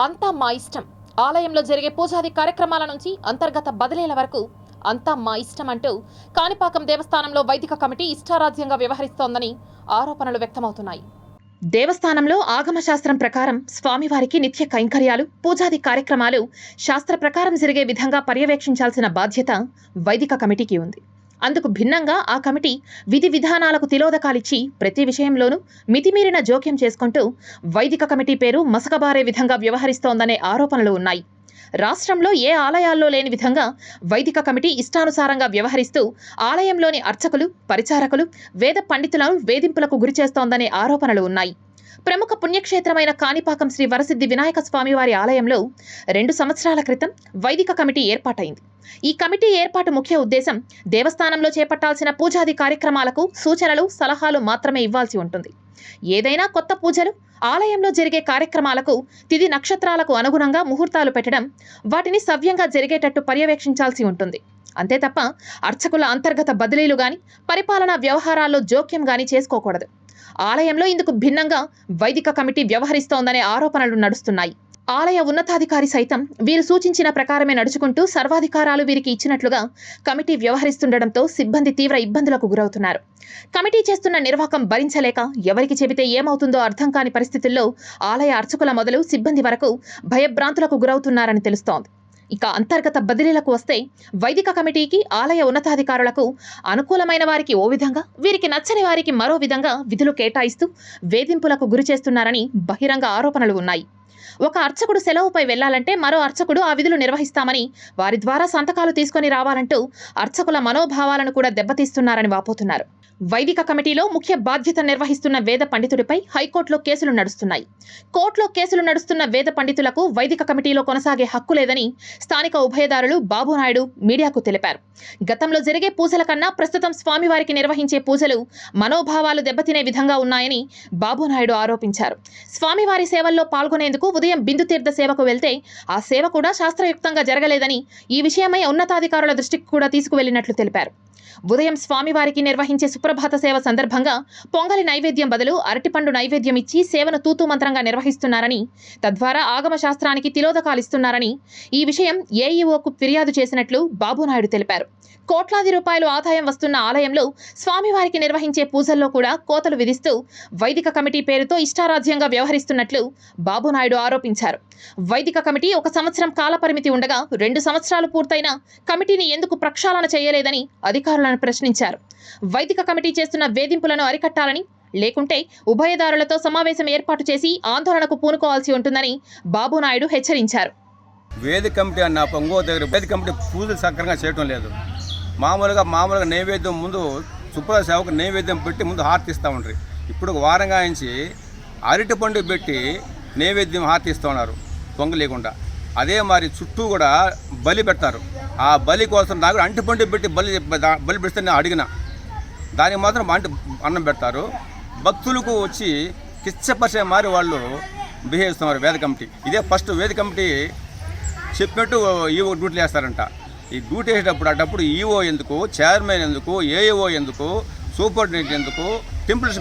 అంతా మా ఇష్టం. ఆలయంలో జరిగే పూజాది కార్యక్రమాల నుంచి అంతర్గత బదిలీల వరకు అంతా మా ఇష్టం అంటూ కాణిపాకం దేవస్థానంలో వైదిక కమిటీ ఇష్టారాజ్యంగా వ్యవహరిస్తోందని ఆరోపణలు వ్యక్తమవుతున్నాయి. దేవస్థానంలో ఆగమ శాస్త్రం ప్రకారం స్వామివారికి నిత్య కైంకర్యాలు, పూజాది కార్యక్రమాలు శాస్త్ర ప్రకారం జరిగే విధంగా పర్యవేక్షించాల్సిన బాధ్యత వైదిక కమిటీకి ఉంది. అందుకు భిన్నంగా ఆ కమిటీ విధి విధానాలకు తిలోదకాలిచ్చి ప్రతి విషయంలోనూ మితిమీరిన జోక్యం చేసుకుంటూ వైదిక కమిటీ పేరు మసకబారే విధంగా వ్యవహరిస్తోందనే ఆరోపణలు ఉన్నాయి. రాష్ట్రంలో ఏ ఆలయాల్లో లేని విధంగా వైదిక కమిటీ ఇష్టానుసారంగా వ్యవహరిస్తూ ఆలయంలోని అర్చకులు, పరిచారకులు, వేద పండితులను వేధింపులకు గురిచేస్తోందనే ఆరోపణలు ఉన్నాయి. ప్రముఖ పుణ్యక్షేత్రమైన కాణిపాకం శ్రీ వరసిద్ధి వినాయక స్వామివారి ఆలయంలో 2 సంవత్సరాల క్రితం వైదిక కమిటీ ఏర్పాటైంది. ఈ కమిటీ ఏర్పాటు ముఖ్య ఉద్దేశం దేవస్థానంలో చేపట్టాల్సిన పూజాది కార్యక్రమాలకు సూచనలు, సలహాలు మాత్రమే ఇవ్వాల్సి ఉంటుంది. ఏదైనా కొత్త పూజలు, ఆలయంలో జరిగే కార్యక్రమాలకు తిథి నక్షత్రాలకు అనుగుణంగా ముహూర్తాలు పెట్టడం, వాటిని సవ్యంగా జరిగేటట్టు పర్యవేక్షించాల్సి ఉంటుంది. అంతే తప్ప అర్చకుల అంతర్గత బదిలీలు గాని, పరిపాలనా వ్యవహారాల్లో జోక్యం గాని చేసుకోకూడదు. ఆలయంలో ఇందుకు భిన్నంగా వైదిక కమిటీ వ్యవహరిస్తోందనే ఆరోపణలు నడుస్తున్నాయి. ఆలయ ఉన్నతాధికారి సైతం వీరు సూచించిన ప్రకారమే నడుచుకుంటూ సర్వాధికారాలు వీరికి ఇచ్చినట్లుగా కమిటీ వ్యవహరిస్తుండటంతో సిబ్బంది తీవ్ర ఇబ్బందులకు గురవుతున్నారు. కమిటీ చేస్తున్న నిర్వాహకం భరించలేక ఎవరికి చెబితే ఏమవుతుందో అర్థం కాని పరిస్థితుల్లో ఆలయ అర్చకుల మొదలు సిబ్బంది వరకు భయభ్రాంతులకు గురవుతున్నారని తెలుస్తోంది. ఇక అంతర్గత బదిలీలకు వస్తే వైదిక కమిటీకి, ఆలయ ఉన్నతాధికారులకు అనుకూలమైన వారికి ఓ విధంగా, వీరికి నచ్చని వారికి మరో విధంగా విధులు కేటాయిస్తూ వేధింపులకు గురి చేస్తున్నారని బహిరంగ ఆరోపణలు ఉన్నాయి. ఒక అర్చకుడు సెలవుపై వెళ్లాలంటే మరో అర్చకుడు ఆ విధులు నిర్వహిస్తామని, వారి ద్వారా సంతకాలు తీసుకొని రావాలంటూ అర్చకుల మనోభావాలను కూడా దెబ్బతీస్తున్నారని వాపోతున్నారు. వైదిక కమిటీలో ముఖ్య బాధ్యత నిర్వహిస్తున్న వేద పండితుడిపై హైకోర్టులో కేసులు నడుస్తున్నాయి. కోర్టులో కేసులు నడుస్తున్న వేద పండితులకు వైదిక కమిటీలో కొనసాగే హక్కు లేదని స్థానిక ఉభయదారులు బాబునాయుడు మీడియాకు తెలిపారు. గతంలో జరిగే పూజల కన్నా ప్రస్తుతం స్వామివారికి నిర్వహించే పూజలు మనోభావాలు దెబ్బతినే విధంగా ఉన్నాయని బాబునాయుడు ఆరోపించారు. స్వామివారి సేవల్లో పాల్గొనేందుకు ఉదయం బిందు తీర్థ సేవకు వెళ్తే ఆ సేవ కూడా శాస్త్రయుక్తంగా జరగలేదని, ఈ విషయమై ఉన్నతాధికారుల దృష్టికి కూడా తీసుకువెళ్లినట్లు తెలిపారు. ఉదయం స్వామివారికి నిర్వహించే సుప్రభాత సేవ సందర్భంగా పొంగలి నైవేద్యం బదులు అరటిపండు నైవేద్యం ఇచ్చి సేవను తూతూ మంత్రంగా నిర్వహిస్తున్నారని, తద్వారా ఆగమ శాస్త్రానికి తిలోదకాలిస్తున్నారని ఈ విషయం ఏఈఓకు ఫిర్యాదు చేసినట్లు బాబునాయుడు తెలిపారు. కోట్లాది రూపాయలు ఆదాయం వస్తున్న ఆలయంలో స్వామివారికి నిర్వహించే పూజల్లో కూడా కోతలు విధిస్తూ వైదిక కమిటీ పేరుతో ఇష్టారాజ్యంగా వ్యవహరిస్తున్నట్లు బాబునాయుడు ఆరోపించారు. వైదిక కమిటీ 1 సంవత్సరం కాలపరిమితి ఉండగా 2 సంవత్సరాలు పూర్తయినా కమిటీని ఎందుకు ప్రక్షాళన చేయలేదని అధికారులను ప్రశ్నించారు. వైదిక కమిటీ చేస్తున్న వేధింపులను అరికట్టాలని, లేకుంటే ఉభయదారులతో సమావేశం ఏర్పాటు చేసి ఆందోళనకు పూనుకోవాల్సి ఉంటుందని బాబునాయుడు హెచ్చరించారు. వేదిక కమిటీ అన్న పొంగో దగ్గర వేదిక కమిటీ పూజలు సక్రమంగా చేయడం లేదు. మామూలుగా నైవేద్యం ముందు సుప్రభాత సేవకు నైవేద్యం పెట్టి ముందు హారతి ఇస్తూ ఉంటారు. ఇప్పుడు వారంగా నుంచి అరటిపండు పెట్టి నైవేద్యం హారతి ఇస్తూ ఉన్నారు పొంగ లేకుండా. అదే మరి చుట్టూ కూడా బలి పెడతారు. ఆ బలి కోసం నాకు అంటిపండు పెట్టి బలి పెడితే నేను అడిగిన దానికి మాత్రం అన్నం పెడతారు. భక్తులకు వచ్చి కిచ్చపరిచే మారి వాళ్ళు బిహేవ్ చేస్తున్నారు వేద కమిటీ. ఇదే ఫస్ట్ వేద కమిటీ చెప్పినట్టు ఈవో డ్యూటీలు వేస్తారంట. ఈ డ్యూటీ వేసేటప్పుడు ఈవో ఎందుకు, చైర్మన్ ఎందుకు, ఏఈఓ ఎందుకు, సూపరింటెండెంట్ ఎందుకు, టెంపుల్స్